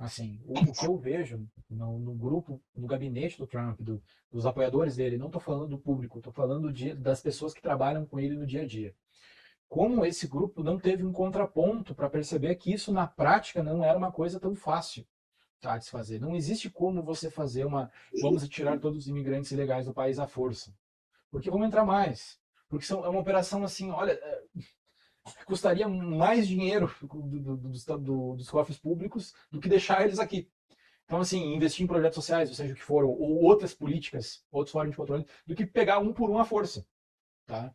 Assim, o que eu vejo no grupo, no gabinete do Trump, dos apoiadores dele, não estou falando do público, estou falando das pessoas que trabalham com ele no dia a dia. Como esse grupo não teve um contraponto para perceber que isso na prática não era uma coisa tão fácil, tá, de se fazer. Não existe como você fazer vamos tirar todos os imigrantes ilegais do país à força. Porque vão entrar mais. Porque é uma operação assim, olha, custaria mais dinheiro dos cofres públicos do que deixar eles aqui. Então, assim, investir em projetos sociais, ou seja, o que for, ou outras políticas, outros fóruns de controle, do que pegar um por um à força. Tá?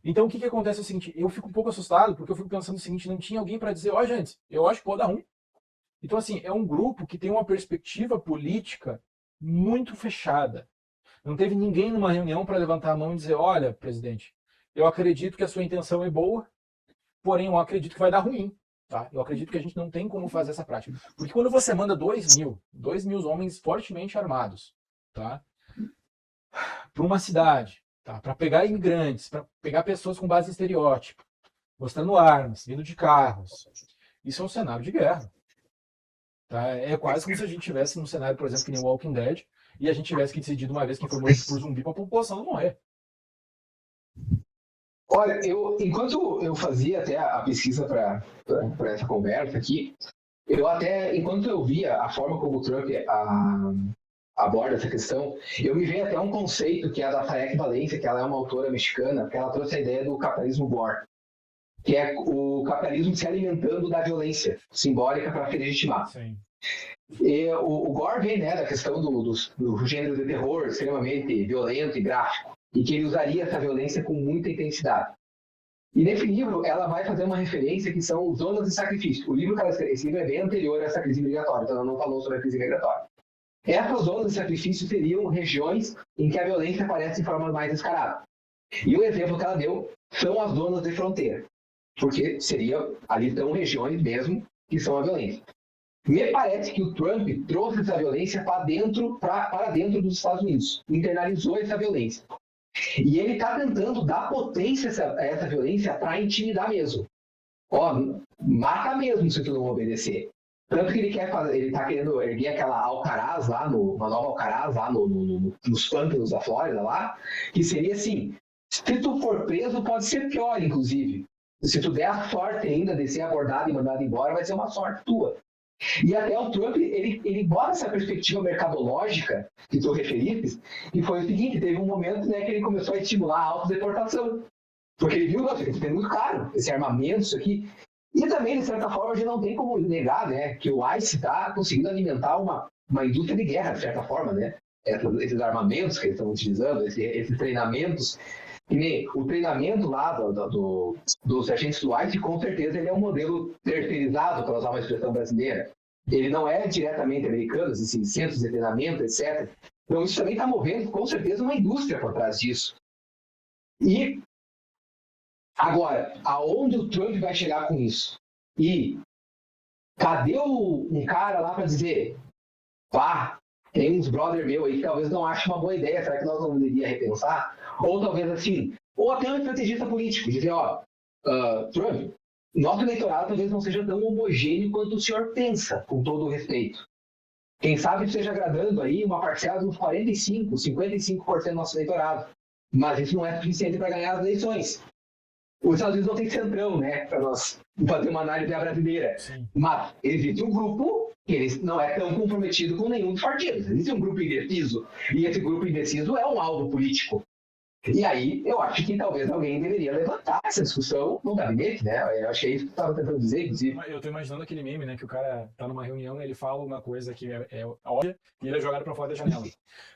Então, o que acontece é o seguinte, eu fico um pouco assustado, porque eu fico pensando o seguinte, não tinha alguém para dizer, ó, gente, eu acho que pode dar ruim. Então, assim, é um grupo que tem uma perspectiva política muito fechada. Não teve ninguém numa reunião para levantar a mão e dizer, olha, presidente, eu acredito que a sua intenção é boa, porém eu acredito que vai dar ruim. Tá? Eu acredito que a gente não tem como fazer essa prática. Porque quando você manda 2.000 homens fortemente armados, tá? Para uma cidade, tá? Para pegar imigrantes, para pegar pessoas com base em estereótipo, mostrando armas, vindo de carros, isso é um cenário de guerra. Tá? É quase como se a gente tivesse num cenário, por exemplo, que nem o Walking Dead, e a gente tivesse que decidir de uma vez quem foi morto por zumbi para a população não morrer. Olha, enquanto eu fazia até a pesquisa para essa conversa aqui, enquanto eu via a forma como o Trump aborda essa questão, eu me veio até um conceito que é da Sayek Valencia, que ela é uma autora mexicana, que ela trouxe a ideia do capitalismo war, que é o capitalismo se alimentando da violência simbólica para se legitimar. Sim. E o Gore vem, né, da questão do gênero de terror extremamente violento e gráfico, e que ele usaria essa violência com muita intensidade. E nesse livro, ela vai fazer uma referência que são zonas de sacrifício. Esse livro é bem anterior a essa crise migratória, então ela não falou sobre a crise migratória. Essas zonas de sacrifício seriam regiões em que a violência aparece de forma mais descarada. E o exemplo que ela deu são as zonas de fronteira, porque ali estão regiões mesmo que são a violência. Me parece que o Trump trouxe essa violência para dentro dos Estados Unidos, internalizou essa violência. E ele está tentando dar potência a essa violência para intimidar mesmo. Ó, mata mesmo se tu não obedecer. Tanto que ele está querendo erguer aquela Alcaraz lá, uma nova Alcaraz lá nos pântanos da Flórida lá, que seria assim, se tu for preso pode ser pior, inclusive. Se tu der a sorte ainda de ser abordado e mandado embora, vai ser uma sorte tua. E até o Trump, ele bota essa perspectiva mercadológica que tu referiste, e foi o seguinte, teve um momento, né, que ele começou a estimular a autodeportação. Porque ele viu, que é muito caro, esse armamento, isso aqui. E também, de certa forma, a gente não tem como negar, né, que o ICE está conseguindo alimentar uma indústria de guerra, de certa forma, né? Esses armamentos que eles estão utilizando, esses treinamentos. E nem o treinamento lá dos agentes do ICE, com certeza, ele é um modelo terceirizado, para usar uma expressão brasileira. Ele não é diretamente americano, assim, centros de treinamento, etc. Então, isso também está movendo, com certeza, uma indústria por trás disso. E, agora, aonde o Trump vai chegar com isso? E cadê um cara lá para dizer, pá, tem uns brother meu aí que talvez não ache uma boa ideia, será que nós não deveríamos repensar? Ou talvez assim, ou até um estrategista político, dizer, ó, Trump, nosso eleitorado talvez não seja tão homogêneo quanto o senhor pensa, com todo o respeito. Quem sabe esteja agradando aí uma parcela de uns 45%, 55% do nosso eleitorado. Mas isso não é suficiente para ganhar as eleições. Os Estados Unidos não tem centrão, né, para nós fazer uma análise brasileira. Sim. Mas existe um grupo que ele não é tão comprometido com nenhum dos partidos. Existe um grupo indeciso, e esse grupo indeciso é um alvo político. E aí, eu acho que talvez alguém deveria levantar essa discussão no gabinete, né? Eu acho que é isso que tu estava tentando dizer, inclusive. Eu tô imaginando aquele meme, né, que o cara tá numa reunião e ele fala uma coisa que é óbvia e ele é jogado pra fora da janela.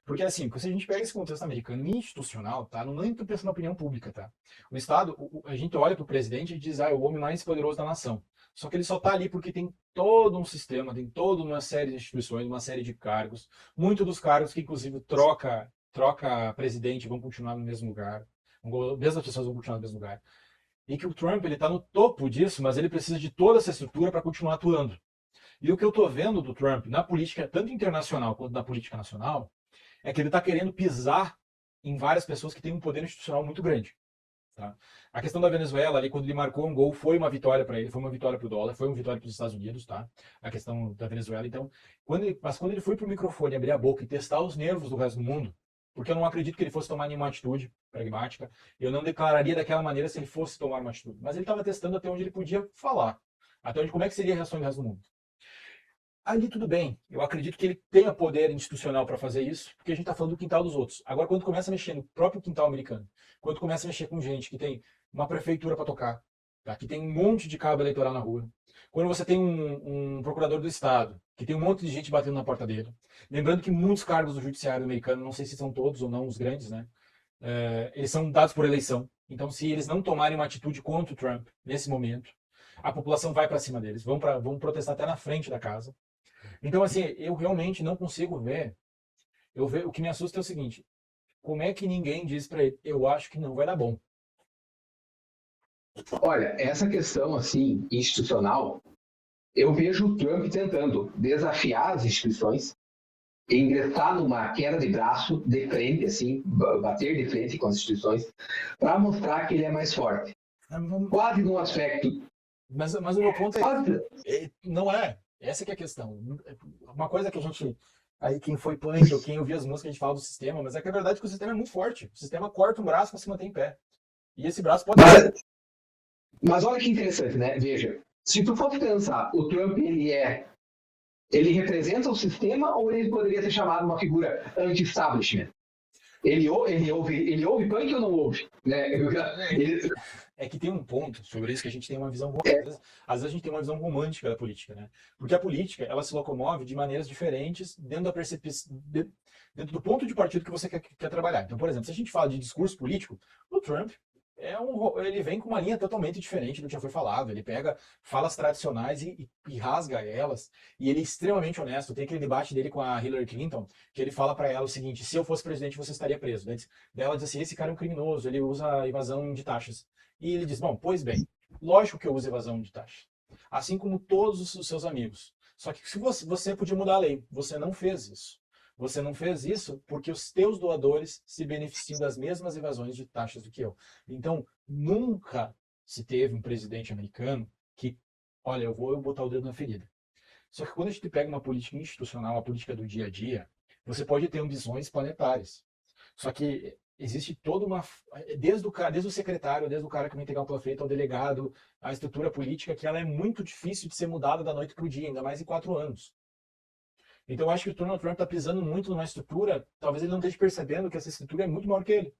Porque assim, se a gente pega esse contexto americano institucional, tá? Não nem tô pensando na opinião pública, tá? O Estado, a gente olha pro presidente e diz, é o homem mais poderoso da nação. Só que ele só tá ali porque tem todo um sistema, tem toda uma série de instituições, uma série de cargos, muitos dos cargos que inclusive troca presidente, vão continuar no mesmo lugar, mesmas pessoas vão continuar no mesmo lugar. E que o Trump ele está no topo disso, mas ele precisa de toda essa estrutura para continuar atuando. E o que eu estou vendo do Trump na política, tanto internacional quanto na política nacional, é que ele está querendo pisar em várias pessoas que têm um poder institucional muito grande. Tá? A questão da Venezuela, ali, quando ele marcou um gol, foi uma vitória para ele, foi uma vitória para o dólar, foi uma vitória para os Estados Unidos, tá? A questão da Venezuela. Então, quando ele foi para o microfone abrir a boca e testar os nervos do resto do mundo, porque eu não acredito que ele fosse tomar nenhuma atitude pragmática, eu não declararia daquela maneira se ele fosse tomar uma atitude. Mas ele estava testando até onde ele podia falar, até onde, como é que seria a reação do resto do mundo. Ali tudo bem, eu acredito que ele tenha poder institucional para fazer isso, porque a gente está falando do quintal dos outros. Agora, quando começa a mexer no próprio quintal americano, quando começa a mexer com gente que tem uma prefeitura para tocar, tá? Que tem um monte de cabo eleitoral na rua, quando você tem um procurador do estado, que tem um monte de gente batendo na porta dele, lembrando que muitos cargos do judiciário americano, não sei se são todos ou não os grandes, né? Eles são dados por eleição. Então, se eles não tomarem uma atitude contra o Trump nesse momento, a população vai para cima deles, vão protestar até na frente da casa. Então, assim, eu realmente não consigo ver. O que me assusta é o seguinte: como é que ninguém diz para ele, eu acho que não vai dar bom? Olha, essa questão assim institucional, eu vejo o Trump tentando desafiar as instituições, ingressar numa queda de braço de frente, assim, bater de frente com as instituições, para mostrar que ele é mais forte. Quase num aspecto. Mas o meu ponto não é. Essa que é a questão. Uma coisa que a gente, aí quem foi punk ou quem ouvia as músicas, a gente fala do sistema, mas é que a verdade é que o sistema é muito forte. O sistema corta um braço para se manter em pé. E esse braço pode... Mas olha que interessante, né? Veja, se tu for pensar, o Trump, ele representa o sistema ou ele poderia ser chamado uma figura anti-establishment? Ele ouve punk ou não ouve? Né? É que tem um ponto sobre isso que a gente tem uma visão... Às vezes a gente tem uma visão romântica da política, né? Porque a política, ela se locomove de maneiras diferentes dentro da percepção... Dentro do ponto de partida que você quer trabalhar. Então, por exemplo, se a gente fala de discurso político, o Trump ele vem com uma linha totalmente diferente do que já foi falado. Ele pega falas tradicionais e rasga elas. E ele é extremamente honesto. Tem aquele debate dele com a Hillary Clinton, que ele fala para ela o seguinte: se eu fosse presidente, você estaria preso. Daí ela diz assim: esse cara é um criminoso, ele usa evasão de taxas. E ele diz: bom, pois bem, lógico que eu uso evasão de taxas. Assim como todos os seus amigos. Só que se você podia mudar a lei, você não fez isso. Você não fez isso porque os teus doadores se beneficiam das mesmas evasões de taxas do que eu. Então, nunca se teve um presidente americano que, olha, eu vou botar o dedo na ferida. Só que quando a gente pega uma política institucional, uma política do dia a dia, você pode ter ambições planetárias. Só que existe toda uma... Desde o secretário, desde o cara que vai entregar o panfleto ao delegado, a estrutura política, que ela é muito difícil de ser mudada da noite para o dia, ainda mais em 4 anos. Então eu acho que o Donald Trump está pisando muito numa estrutura, talvez ele não esteja percebendo que essa estrutura é muito maior que ele.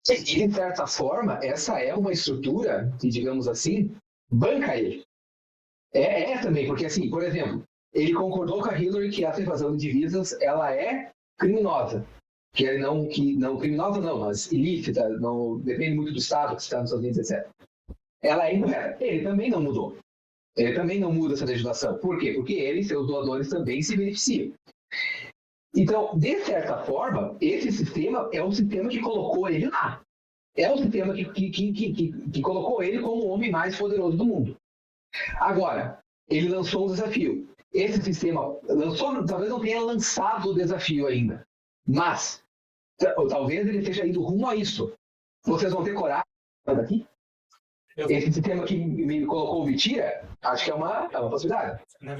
E, de certa forma, essa é uma estrutura que, digamos assim, banca ele. É também, porque assim, por exemplo, ele concordou com a Hillary que essa evasão de divisas, ela é criminosa. Criminosa não, mas ilícita, não, depende muito do estado que está nos Estados Unidos, etc. Ela é incorreta. Ele também não mudou. Ele também não muda essa legislação. Por quê? Porque ele e seus doadores também se beneficiam. Então, de certa forma, esse sistema é o sistema que colocou ele lá. É o sistema que colocou ele como o homem mais poderoso do mundo. Agora, ele lançou um desafio. Esse sistema talvez não tenha lançado o desafio ainda, mas talvez ele esteja indo rumo a isso. Vocês vão ter coragem daqui? Esse sistema que me colocou o Vitira, acho que é uma possibilidade. Na verdade,